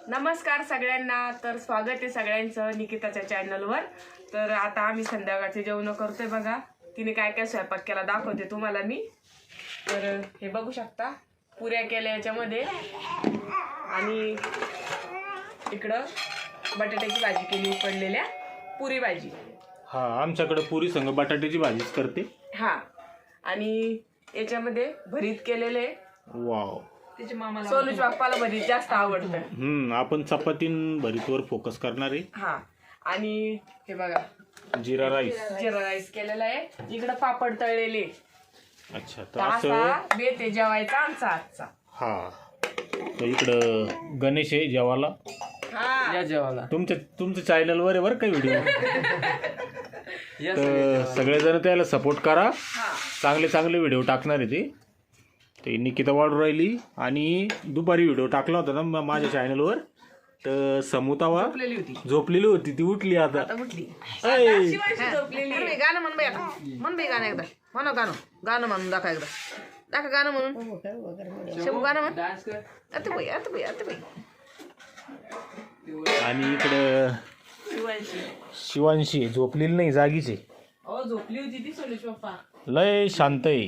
नमस्कार सगळ्यांना. तर स्वागत आहे सगळ्यांचं निकिताच्या चॅनलवर. तर आता आम्ही संध्याकाळचे जेवण करतोय. बघा तिने काय काय स्वयंपाक केला दाखवते तुम्हाला मी. तर हे बघू शकता, पुऱ्या केल्या याच्यामध्ये आणि इकडं बटाट्याची भाजी केली, उकडलेल्या पुरी भाजी. हा, आमच्याकडे पुरी संग बटाट्याची भाजीच करते. हा, आणि याच्यामध्ये भरीत केलेले. वाव, सोनूच बाप्पाला भरीत जास्त आवडतं. आपण चपातीन भरीतवर फोकस करणार आहे. हा, आणि हे बघा जिरा राईस केलेला आहे. इकडं पापड तळलेले. अच्छा, तर असं बेते जेवायचा आमचा आजचा. हा, तर इकडं गणेश आहे जेवाला. हा, या जेवायला तुमच्या चॅनलवर आहे बरं का व्हिडिओ. तर सगळेजण त्याला सपोर्ट करा. चांगले चांगले व्हिडिओ टाकणार आहे ते निकिता वाढू राहिली. आणि दुपारी व्हिडिओ टाकला होता ना माझ्या चॅनलवर, तर समूतावा झोपलेली होती, ती उठली आता. झोपलेली. गाणं म्हण बाई, आता म्हण बाई गाणं एकदा. म्हणा गाणं म्हणून दाखवा एकदा. दाखवा गाणं म्हणून. शेबू गाणं म्हण. आता बाई आता बाई आता बाई. आणि इकडं शिवांशी झोपलेली नाही, जागीच आहे. झोपली होती ती सोनूच बाप्पा. लय शांत आहे.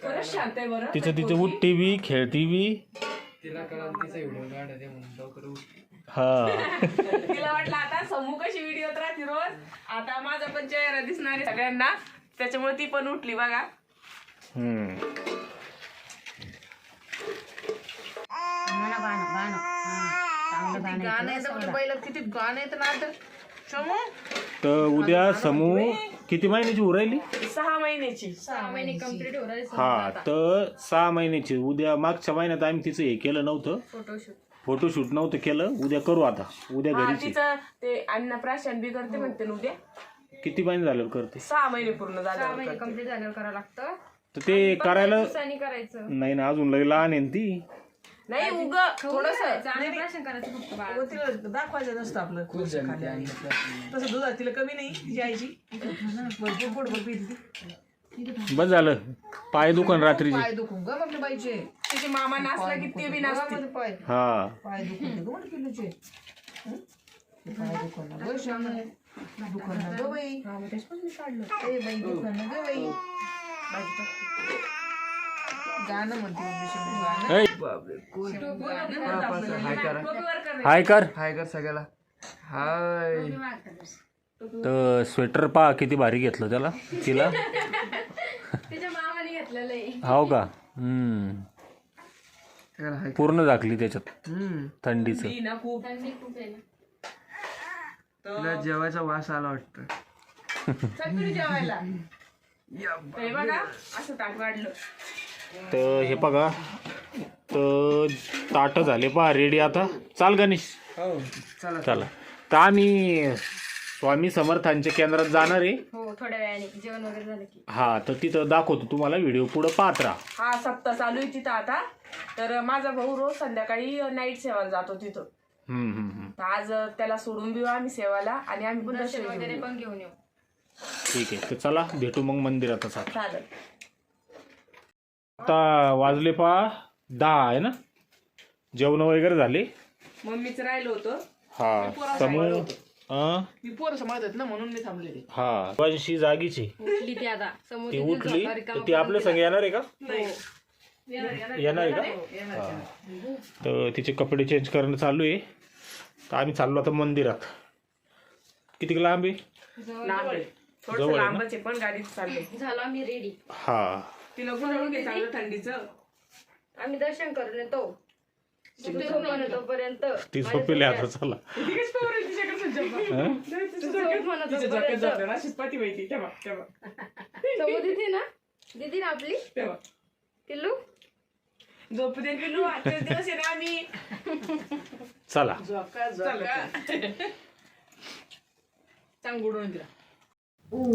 खरंच शांत आहे बरं. तिचं उठती बी खेळती बी. तिला कळलं तिचा व्हिडिओ काढते म्हणून लवकर उठ. हा, तिला वाटलं आता समूह कशी व्हिडिओत राहते रोज, आता माझा पण चेहरा दिसणार आहे सगळ्यांना, त्याच्यामुळे ती पण उठली बघा. गाणं येतं म्हणजे पहिलं किती गाणं येतं ना आता. समू तर उद्या समूह किती महिन्याची उरायली? 6 महिन्याची. 6 महिने कंप्लीट हो रहे. हा, तर 6 महिन्याची. उद्या मागच्या महिन्यात आम्ही तिचं हे केलं नव्हतं, फोटोशूट नव्हतं केलं. उद्या करू आता. उद्या हा, घरीच. तिचं ते अन्नप्राशन बी करते म्हणते ना उद्या. किती महिने झालं करते? 6 महिने पूर्ण झाले. 6 महिने कंप्लीट झाल्यावर करावं लागतं. तर ते करायला करायचं नाही ना, अजून लय लहान आहे ना ती. नाही उग थोडस अन्नप्राशन करायचं फक्त बाळाला. तिला दाखवायचं नसतं आपलं. तसं दुधात तिला कमी नाही तिची आईची. भरपूर पोटभर पिते ती. बस झालं. पाय दुखन रात्रीची. पाय दुखून ग मग बाईचे. तिची मामा नाचला की ते बी नाचते. पाय हा, पाय दुखून ग मग पिलूचे. पाय दुखून ग शाम दुखून ग बाई. ए बाई दुखून ग बाई. गाणं म्हणते गाणं. ऐ, हाय कर. हाय कर सगळ्याला. हाय. तर स्वेटर पहा किती भारी घेतलं त्याला तिला. तिच्या मामाने घेतलेलं आहे. हो का? सगळ्याला हाय. पूर्ण झाकली त्याच्यात थंडीचं. ती ना खूप तिला जेवायचा वास आला वाटतं. सगळी जेवायला. हे बघा असं ताट वाढलं. तर हे बघा, तर ताट झाले पहा रेडी. आता चाल गणेश, हो चला चला. तर आम्ही स्वामी समर्थांच्या केंद्रात जाणार आहे. हो, थोड्या वेळाने जेवण वगैरे झालं की. हा, तर तिथं दाखवतो तुम्हाला. व्हिडिओ पुढं पाहत राहा. हा, सप्ताह चालू आहे तिथं आता. तर माझा भाऊ रोज संध्याकाळी नाईट सेवाला जातो तिथं. तर आज त्याला सोडून देऊ आम्ही सेवाला, आणि आम्ही पण दर्शन वगैरे पण घेऊन येऊ. ठीक आहे, तर चला भेटू मग मंदिरात. आता चालेल. आता वाजले पहा 10 आहे ना. जेवण वगैरे झाले. मम्मीच राहिलं होतं. हा, समूह मी पोरं सांभाळतात ना म्हणून मी थांबले. हा, पंशी जागीची. उठली ती आता. ती उठली तर ती आपल्या संग येणार आहे का? येणार आहे का? हा. तर तिचे कपडे चेंज करणं चालू आहे. तर आम्ही चाललो आता मंदिरात. किती लांब आहे? लांब आहे. थोडंसं जवळ आहे ना? लांबच आहे, पण गाडीत चालले. झालो आम्ही रेडी. हा, तिला गुंडळून घे चांगलं थंडीचं. आम्ही दर्शन करून येतो. तोपर्यंत ती झोपेली आता. चला. दिदी ना, दिदी ना आपली पिल्लू झोप दे पिल्लू. आजचे दिवस आहे ना आम्ही. चला. चांगुडून तिला.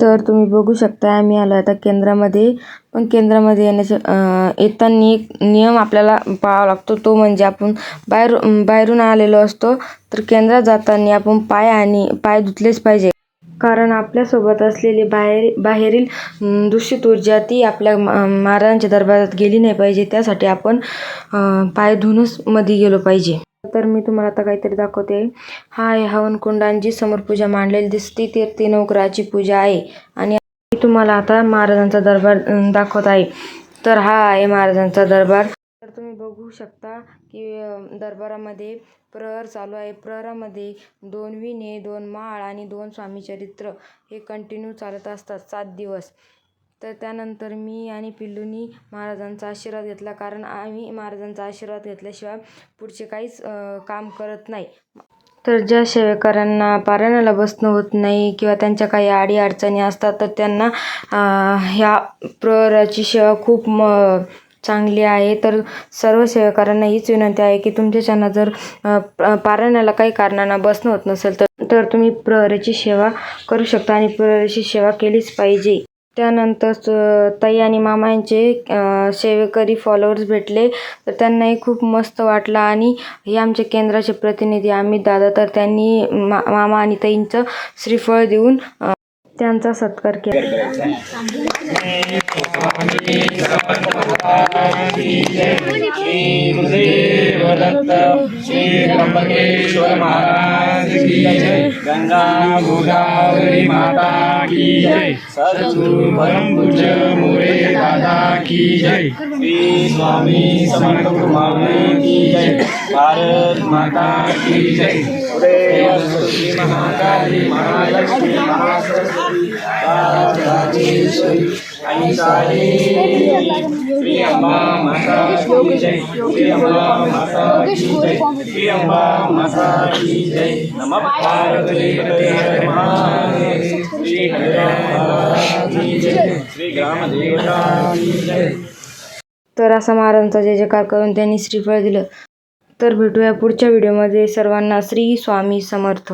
तर तुम्ही बघू शकता आम्ही आलो आता केंद्रामध्ये. पण केंद्रामध्ये येताना एक नियम आपल्याला पाळावा लागतो, तो म्हणजे आपण बाहेरून आलेलो असतो तर केंद्रात जाताना आपण पाय धुतलेच पाहिजे. कारण आपल्यासोबत असलेली बाहेरील दूषित ऊर्जा ती आपल्या महाराजांच्या दरबारात गेली नाही पाहिजे. त्यासाठी आपण पाय धुवूनच मध्ये गेलो पाहिजे. तर मी तुम्हाला आता काहीतरी दाखवते. हा आहे हवनकुंड आणि जी समोर पूजा मांडलेली दिसते ती नवग्रहाची पूजा आहे. आणि मी तुम्हाला आता महाराजांचा दरबार दाखवत आहे. तर हा आहे महाराजांचा दरबार. तर तुम्ही बघू शकता की दरबारामध्ये प्रहर चालू आहे. प्रहरामध्ये 2 विणे, 2 माळ आणि 2 स्वामीचरित्र हे कंटिन्यू चालत असतात 7 दिवस. तर त्यानंतर मी आणि पिल्लूनी महाराजांचा आशीर्वाद घेतला, कारण आम्ही महाराजांचा आशीर्वाद घेतल्याशिवाय पुढचे काहीच काम करत नाही. तर ज्या सेवेकऱ्यांना पारायणाला बसणं होत नाही किंवा त्यांच्या काही अडीअडचणी असतात तर त्यांना ह्या प्रहराची सेवा खूप चांगली आहे. तर सर्व सेवेकऱ्यांना हीच विनंती आहे की तुमच्याच्यांना जर पारायणाला काही कारणांना बसणं होत नसेल तर तुम्ही प्रहराची सेवा करू शकता आणि प्रहराची सेवा केलीच पाहिजे. त्यानंतर ताई आणि मामा यांचे सेवेकरी फॉलोअर्स भेटले तर त्यांनाही खूप मस्त वाटलं. आणि हे आमचे केंद्राचे प्रतिनिधी अमित दादा, तर त्यांनी मामा आणि ताईंचं श्रीफळ देऊन त्यांचा सत्कार केला. गंगा गोदावरी माता की जय, सद्गुरु परम पूज्य मोरे दादा की जय, श्री स्वामी समर्थ गुरुमावली की जय, भारत माता की जय, श्री महाकाली महालक्ष्मी महासरस्वती राजेश्वरी आणि श्री अंबा माता की जय, श्री अंबा माता की जय, श्री अंबा माता की जय, नमः पार्वती पते हर महादेव, श्री हरिराम की जय, श्री ग्रामदेवता की जय. तर असा महाराजांचा जय जयकार करून त्यांनी श्रीफळ दिलं. तर भेटूया पुढच्या व्हिडिओमध्ये. सर्वांना श्री स्वामी समर्थ.